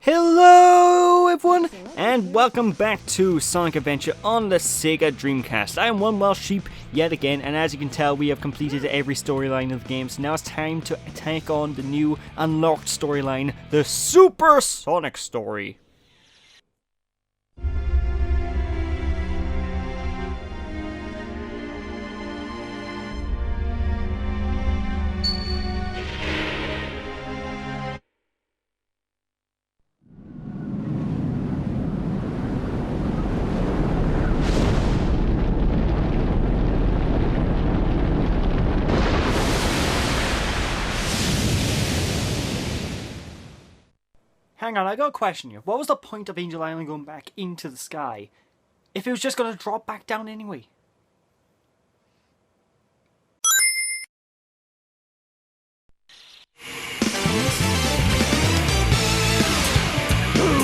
Hello everyone, and welcome back to Sonic Adventure on the SEGA Dreamcast. I am one Welsh sheep yet again, and as you can tell, we have completed every storyline of the game, so now it's time to take on the new unlocked storyline, the Super Sonic story. Hang on, I got a question here. What was the point of Angel Island going back into the sky if it was just going to drop back down anyway? Ooh,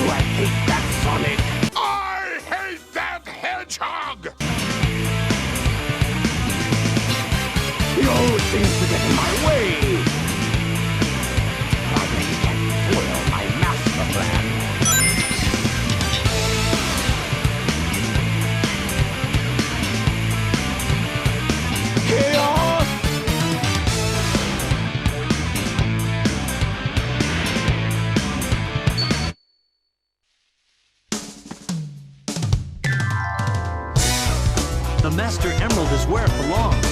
I hate that Sonic! I hate that Hedgehog! He always seems to get in my way! Probably can't foil my master plan. Chaos! The Master Emerald is where it belongs.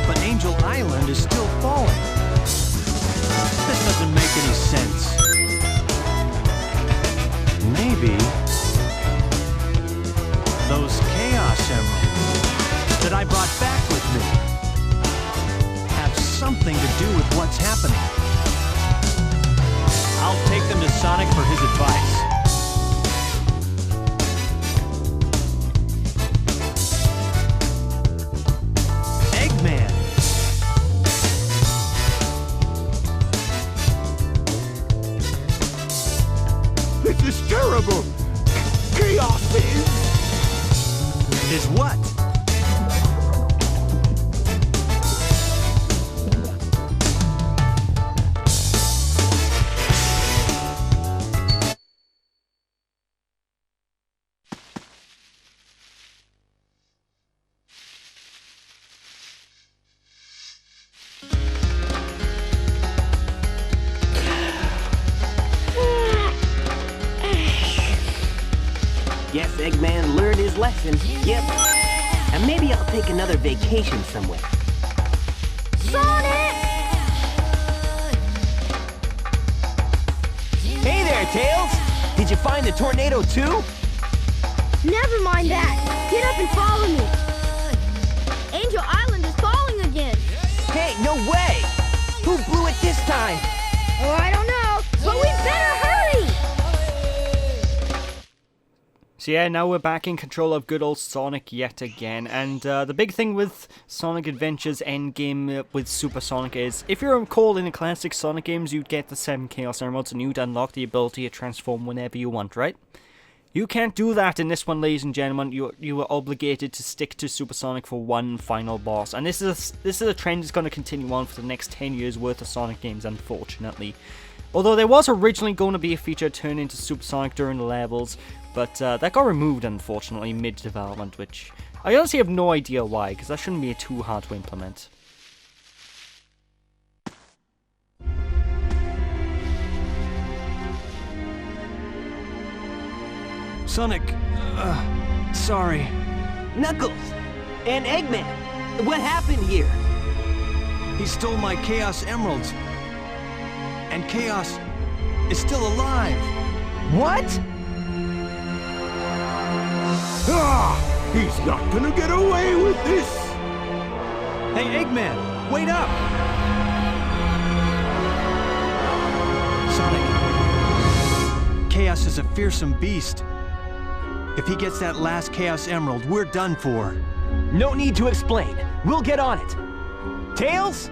But Angel Island is still falling. This doesn't make any sense. Maybe those Chaos Emeralds that I brought back with me have something to do with what's happening. I'll take them to Sonic for his advice. Eggman! This is terrible! Chaos Is what? Guess Eggman learned his lesson. Yep. And maybe I'll take another vacation somewhere. Sonic! Hey there, Tails! Did you find the tornado too? Never mind that. Get up and follow me. Angel Island is falling again. Hey, no way! Who blew it this time? Oh, I don't know, but we better hurry! So yeah, now we're back in control of good old Sonic yet again, and the big thing with Sonic Adventure's endgame with Super Sonic is, if you recall in the classic Sonic games, you'd get the 7 Chaos Emeralds and you'd unlock the ability to transform whenever you want, right? You can't do that in this one, ladies and gentlemen. You are obligated to stick to Super Sonic for one final boss, and this is a trend that's going to continue on for the next 10 years worth of Sonic games, unfortunately. Although there was originally going to be a feature turned into Super Sonic during the levels, but that got removed, unfortunately, mid-development, which I honestly have no idea why, because that shouldn't be too hard to implement. Sonic, sorry. Knuckles! And Eggman! What happened here? He stole my Chaos Emeralds. And Chaos is still alive. What? Ah! He's not gonna get away with this! Hey, Eggman, wait up! Sonic, Chaos is a fearsome beast. If he gets that last Chaos Emerald, we're done for. No need to explain. We'll get on it. Tails?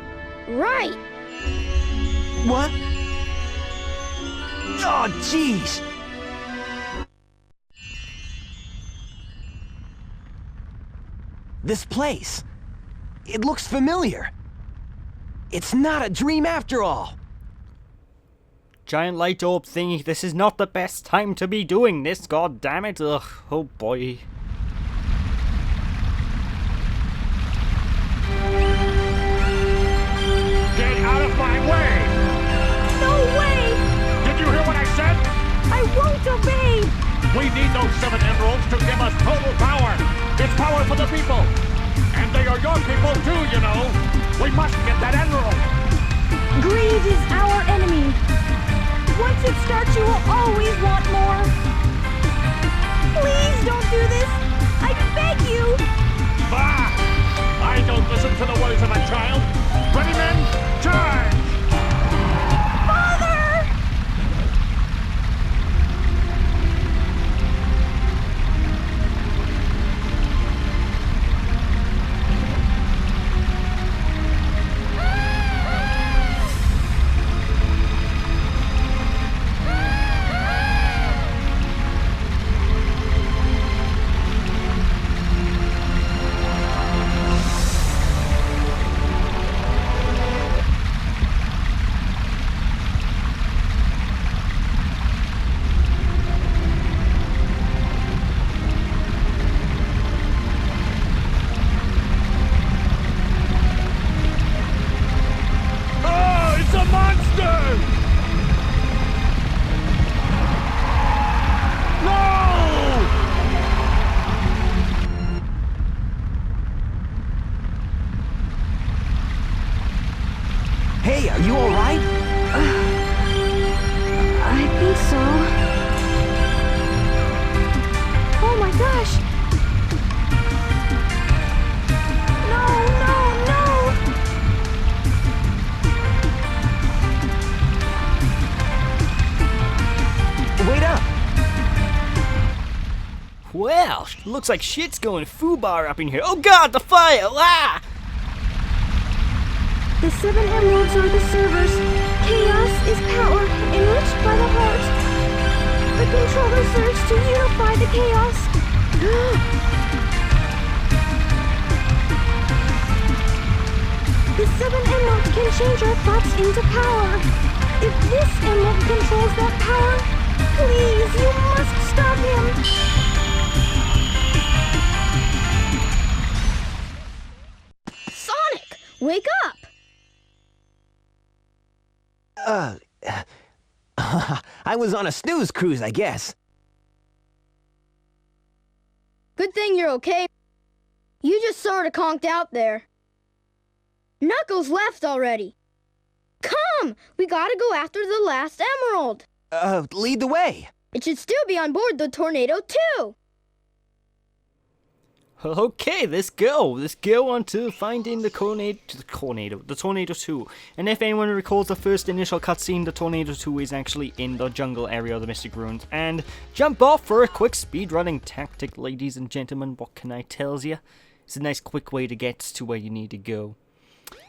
Right. What? Oh, jeez! This place. It looks familiar. It's not a dream after all. giant light orb thingy. This is not the best time to be doing this, god damn it. Ugh, oh boy. Get out of my way! No way! Did you hear what I said? I won't obey! We need those 7 emeralds to give us total power. It's power for the people. And they are your people too, you know. We must get that emerald. Greed is our enemy. Once it starts, you will always want more. Please don't do this. I beg you. Bah! I don't listen to the words of a child. Ready, men? Charge! Father! Hey, are you alright? I think so. Oh my gosh! No, no, no! Wait up! Well, looks like shit's going foobar up in here. Oh god, the fire! Ah! The 7 emeralds are the servers. Chaos is power, enriched by the heart. The controller serves to unify the chaos. The 7 emeralds can change our thoughts into power. If this emerald controls that power, please, you must stop him. Sonic, wake up! I was on a snooze cruise, I guess. Good thing you're okay. You just sort of conked out there. Knuckles left already. Come! We gotta go after the last emerald. Lead the way. It should still be on board the Tornado too. Okay, let's go. Let's go on to finding the Tornado 2. And if anyone recalls the first initial cutscene, the Tornado 2 is actually in the jungle area of the Mystic Ruins. And jump off for a quick speedrunning tactic, ladies and gentlemen. What can I tell you? It's a nice quick way to get to where you need to go.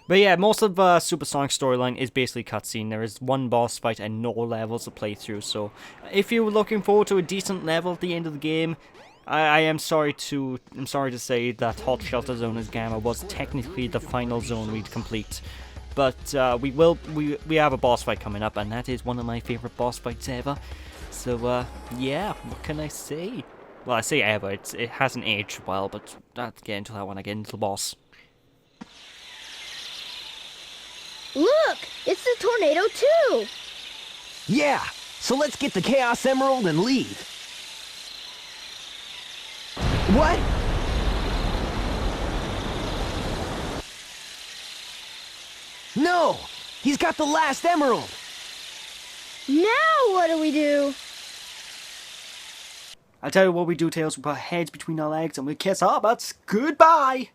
But yeah, most of Supersonic's storyline is basically cutscene. There is one boss fight and no levels to play through. So if you're looking forward to a decent level at the end of the game, I'm sorry to say that Hot Shelter Zone as Gamma was technically the final zone we'd complete, but we have a boss fight coming up, and that is one of my favorite boss fights ever. So yeah, what can I say? Well, I say ever. It hasn't aged well, but I'll get into that when I get into the boss. Look, it's the Tornado 2. Yeah, so let's get the Chaos Emerald and leave. What? No! He's got the last emerald! Now what do we do? I'll tell you what we do, Tails. We put our heads between our legs and we kiss our butts goodbye!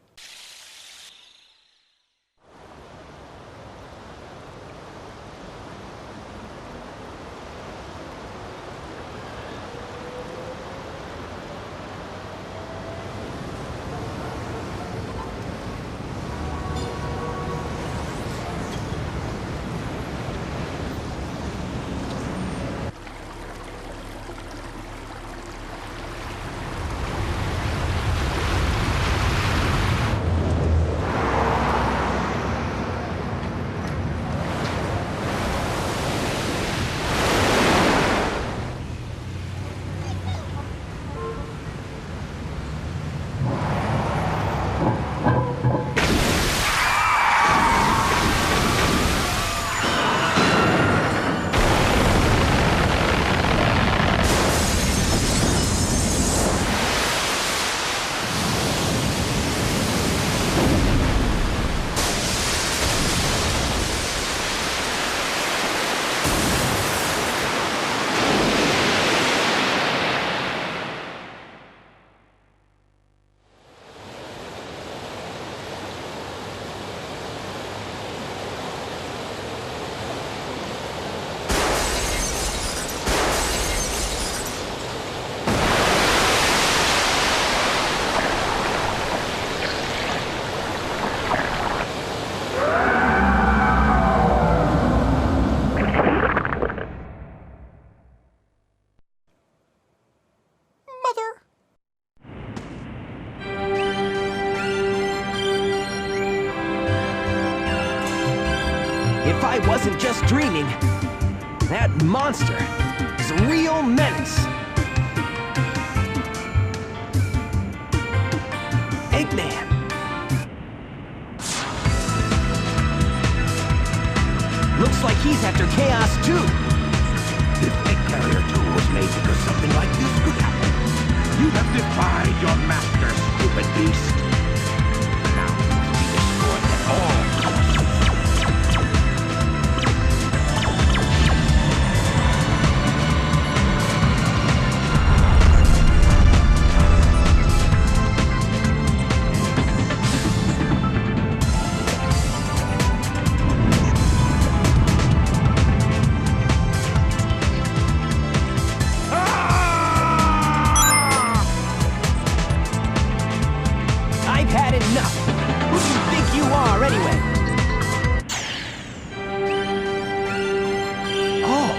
just dreaming. That monster is a real menace. Eggman. Looks like he's after Chaos too. This egg carrier tool was made because something like this could happen. You have defied your master, stupid beast. Now you must be destroyed at all costs. I've had enough. Who do you think you are, anyway? Oh,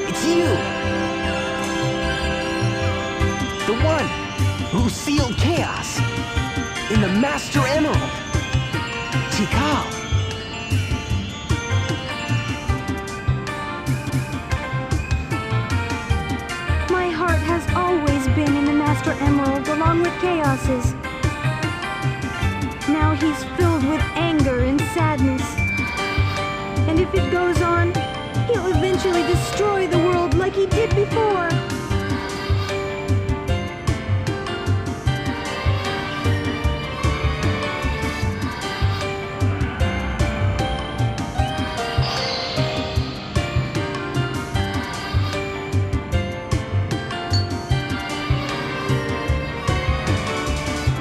it's you. The one who sealed chaos in the Master Emerald. Tikal. My heart has always been in the Master Emerald along with Chaos's. Now he's filled with anger and sadness. And if it goes on, he'll eventually destroy the world like he did before.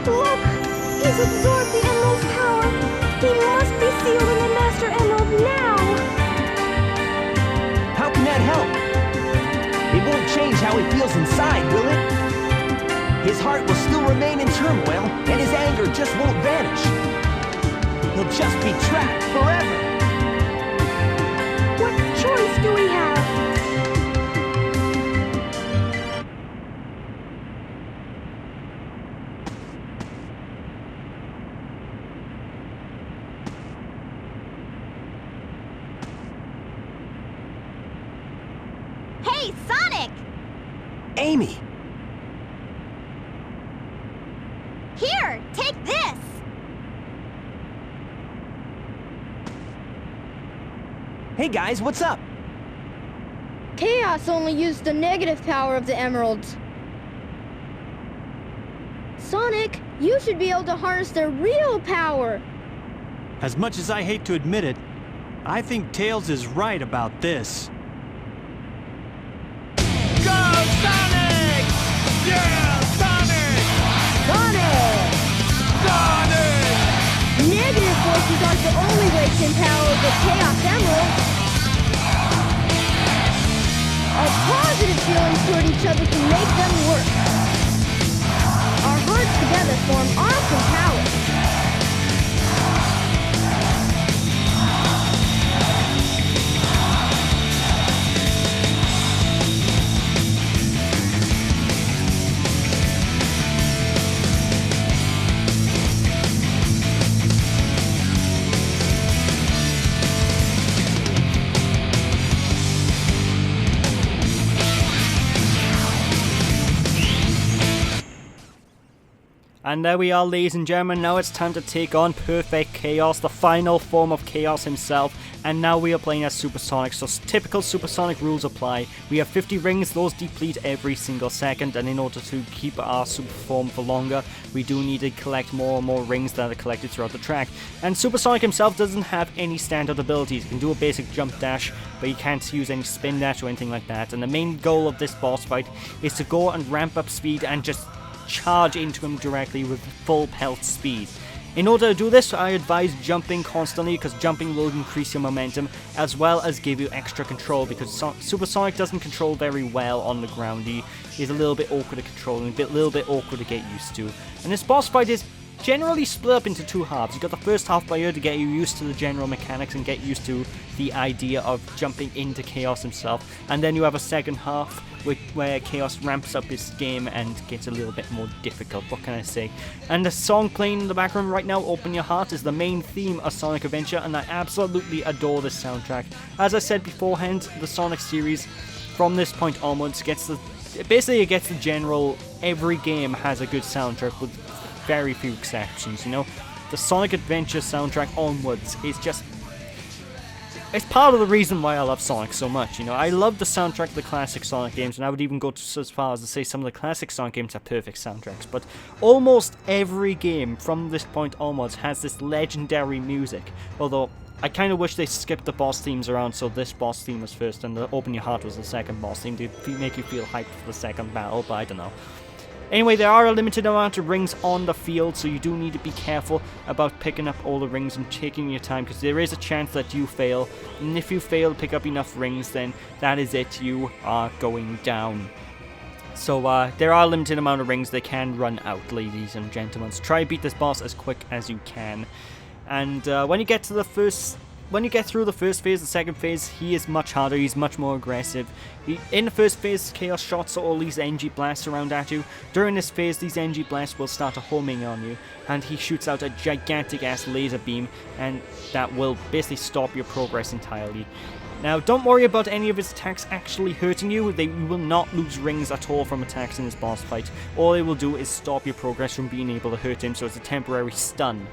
Look! He's absorbed the Emerald's power! He must be sealed in the Master Emerald now! How can that help? It won't change how he feels inside, will it? His heart will still remain in turmoil, and his anger just won't vanish. He'll just be trapped forever. What choice do we have? Hey, Sonic! Amy! Here, take this! Hey guys, what's up? Chaos only used the negative power of the emeralds. Sonic, you should be able to harness their real power. As much as I hate to admit it, I think Tails is right about this. Negative forces aren't the only way to empower the Chaos Emerald. Our positive feelings toward each other can make them work. Our hearts together form awesome power. And there we are, ladies and gentlemen. Now it's time to take on Perfect Chaos, the final form of Chaos himself. And now we are playing as Supersonic, so typical Supersonic rules apply. We have 50 rings, those deplete every single second, and in order to keep our super form for longer, we do need to collect more and more rings that are collected throughout the track. And Supersonic himself doesn't have any standard abilities. He can do a basic jump dash, but he can't use any spin dash or anything like that. And the main goal of this boss fight is to go and ramp up speed and just charge into him directly with full pelt speed. In order to do this, I advise jumping constantly, because jumping will increase your momentum as well as give you extra control, because Supersonic doesn't control very well on the ground. He is a little bit awkward to control and a little bit awkward to get used to. And this boss fight is generally split up into two halves. You got the first half by here to get you used to the general mechanics and get used to the idea of jumping into Chaos himself, and then you have a second half where Chaos ramps up his game and gets a little bit more difficult. What can I say? And the song playing in the background right now, Open Your Heart, is the main theme of Sonic Adventure, and I absolutely adore this soundtrack. As I said beforehand, the Sonic series from this point onwards gets the general, every game has a good soundtrack with very few exceptions, you know. The Sonic Adventure soundtrack onwards is just, it's part of the reason why I love Sonic so much, you know. I love the soundtrack of the classic Sonic games, and I would even go as far as to say some of the classic Sonic games have perfect soundtracks, but almost every game from this point onwards has this legendary music, although I kind of wish they skipped the boss themes around, so this boss theme was first and the Open Your Heart was the second boss theme to make you feel hyped for the second battle, but I don't know. Anyway, there are a limited amount of rings on the field, so you do need to be careful about picking up all the rings and taking your time, because there is a chance that you fail, and if you fail to pick up enough rings, then that is it, you are going down. So there are a limited amount of rings, they can run out, ladies and gentlemen, so try to beat this boss as quick as you can. And when you get through the first phase, the second phase, he is much harder, he's much more aggressive. In the first phase, Chaos shots all these energy blasts around at you. During this phase, these energy blasts will start homing on you, and he shoots out a gigantic ass laser beam, and that will basically stop your progress entirely. Now, don't worry about any of his attacks actually hurting you. You will not lose rings at all from attacks in this boss fight. All they will do is stop your progress from being able to hurt him, so it's a temporary stun.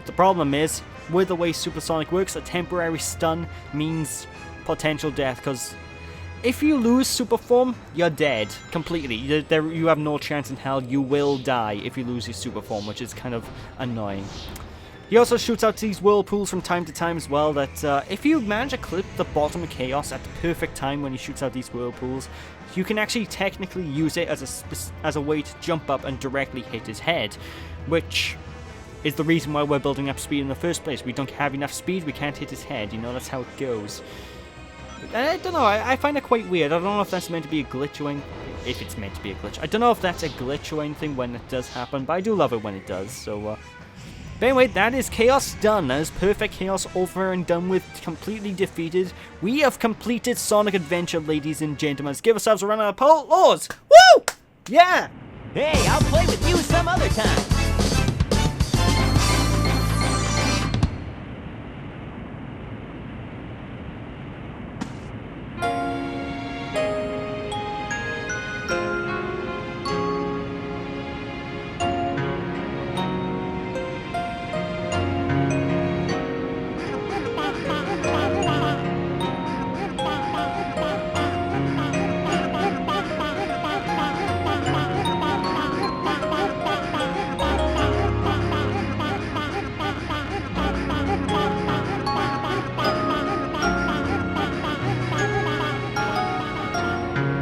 The problem is, with the way Supersonic works, a temporary stun means potential death, because if you lose super form, you're dead completely. You have no chance in hell, you will die if you lose your super form, which is kind of annoying. He also shoots out these whirlpools from time to time as well, that if you manage to clip the bottom of Chaos at the perfect time when he shoots out these whirlpools, you can actually technically use it as a way to jump up and directly hit his head, which is the reason why we're building up speed in the first place. We don't have enough speed, we can't hit his head, you know, that's how it goes. I don't know, I find it quite weird. I don't know if that's meant to be a glitch or anything, if it's meant to be a glitch. I don't know if that's a glitch or anything when it does happen, but I do love it when it does, so, But anyway, that is Chaos done. That is perfect Chaos over and done with, completely defeated. We have completed Sonic Adventure, ladies and gentlemen. Let's give ourselves a round of applause! Woo! Yeah! Hey, I'll play with you some other time.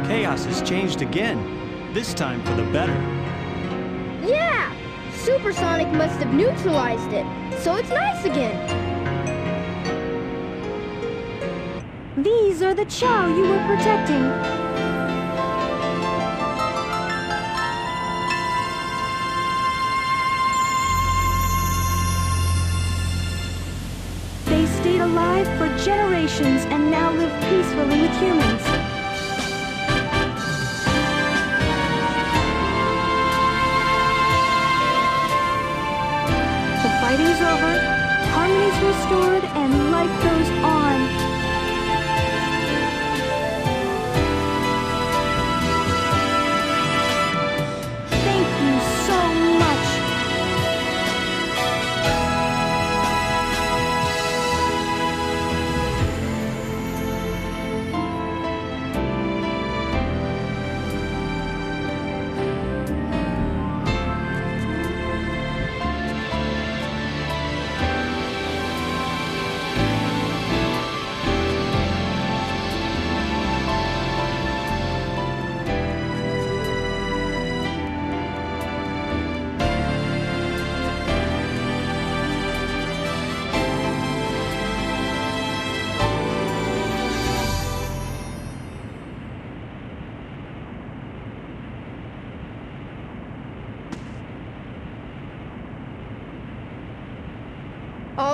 Chaos has changed again, this time for the better. Yeah! Supersonic must have neutralized it, so it's nice again. These are the Chow you were protecting. They stayed alive for generations and now live peacefully with humans. The fighting's over, harmony's restored, and life goes on. Thank you so much.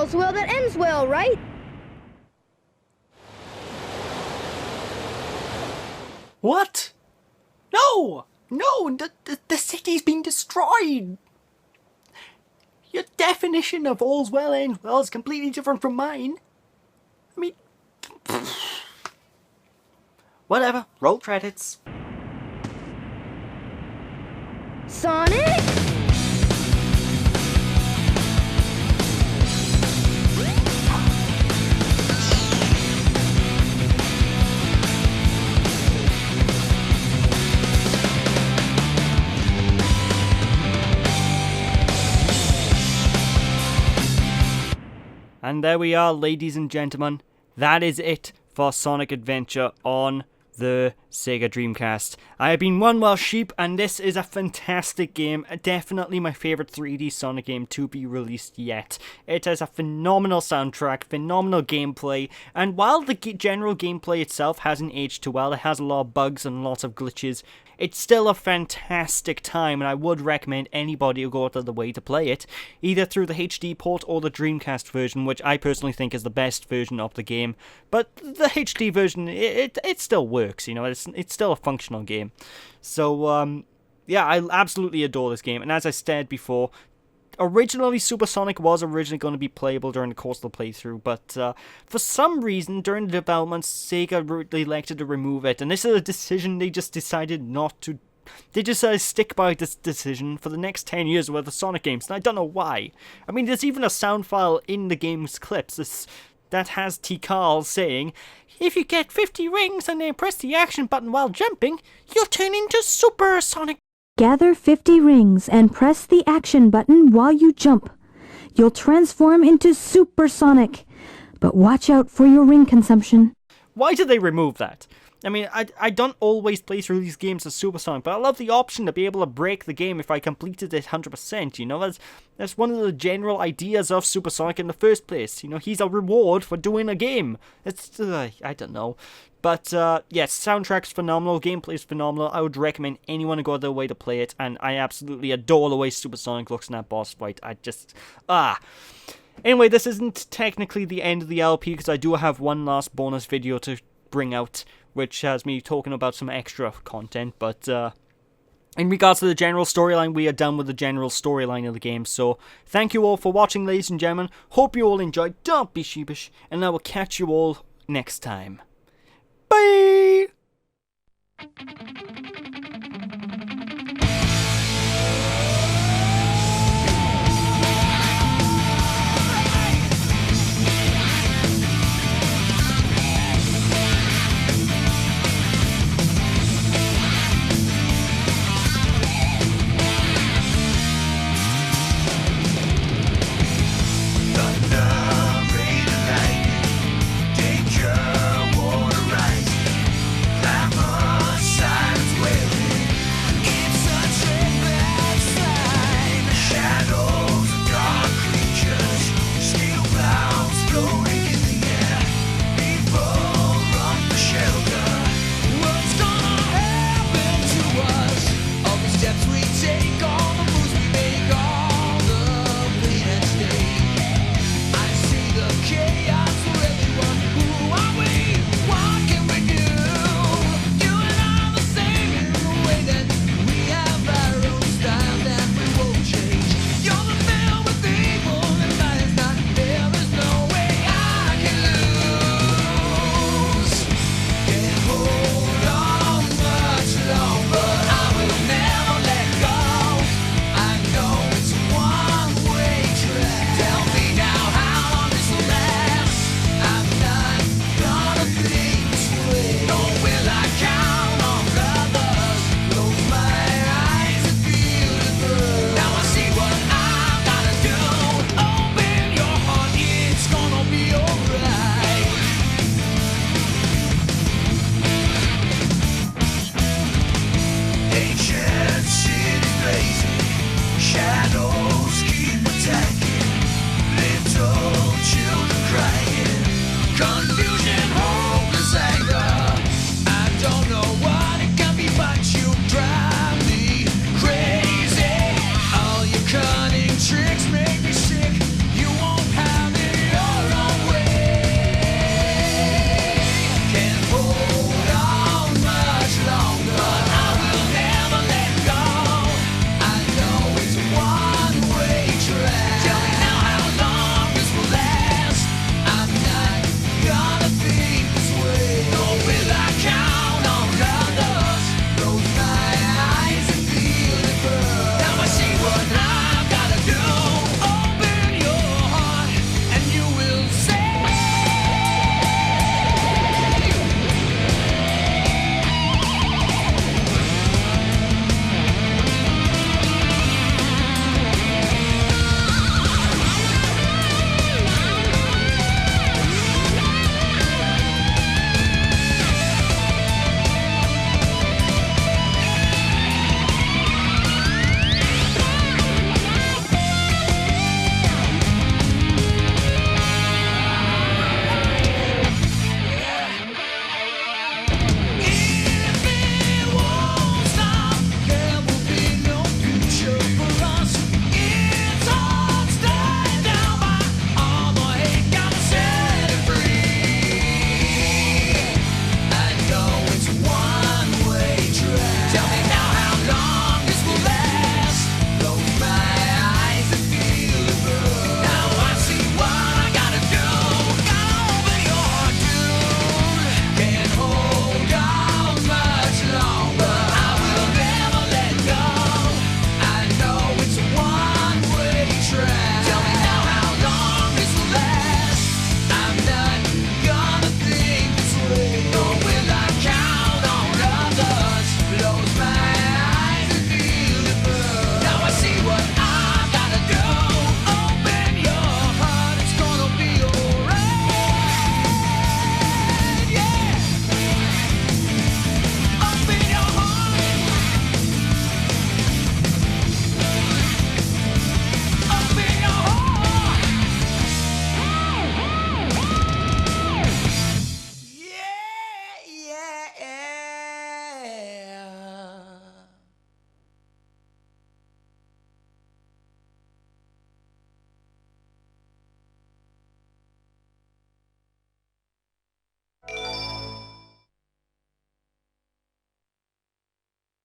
all's well that ends well, right? What? No! No! The city's been destroyed! Your definition of all's well ends well is completely different from mine. I mean... Whatever. Roll credits. Sonic? And there we are, ladies and gentlemen. That is it for Sonic Adventure on the SEGA Dreamcast. I have been one wild sheep, and this is a fantastic game. Definitely my favourite 3D Sonic game to be released yet. It has a phenomenal soundtrack, phenomenal gameplay, and while the general gameplay itself hasn't aged too well, it has a lot of bugs and lots of glitches, it's still a fantastic time, and I would recommend anybody to go out of the way to play it, either through the HD port or the Dreamcast version, which I personally think is the best version of the game. But the HD version, it still works, you know, it's still a functional game. So, yeah, I absolutely adore this game, and as I said before, originally Supersonic was originally going to be playable during the course of the playthrough, but for some reason during the development Sega elected to remove it, and this is a decision they just decided not to. They just stick by this decision for the next 10 years with the Sonic games, and I don't know why. I mean, there's even a sound file in the game's clips that has T. Carl saying, "If you get 50 rings and then press the action button while jumping, you'll turn into Supersonic." Gather 50 rings and press the action button while you jump. You'll transform into Supersonic. But watch out for your ring consumption. Why did they remove that? I mean, I don't always play through these games as Supersonic, but I love the option to be able to break the game if I completed it 100%, you know? That's one of the general ideas of Supersonic in the first place. You know, he's a reward for doing a game. It's, I don't know. But, yes, soundtrack's phenomenal, gameplay's phenomenal. I would recommend anyone to go their way to play it, and I absolutely adore the way Supersonic looks in that boss fight. Anyway, this isn't technically the end of the LP, because I do have one last bonus video to bring out, which has me talking about some extra content, but, in regards to the general storyline, we are done with the general storyline of the game, so thank you all for watching, ladies and gentlemen. Hope you all enjoyed, don't be sheepish, and I will catch you all next time. Bye!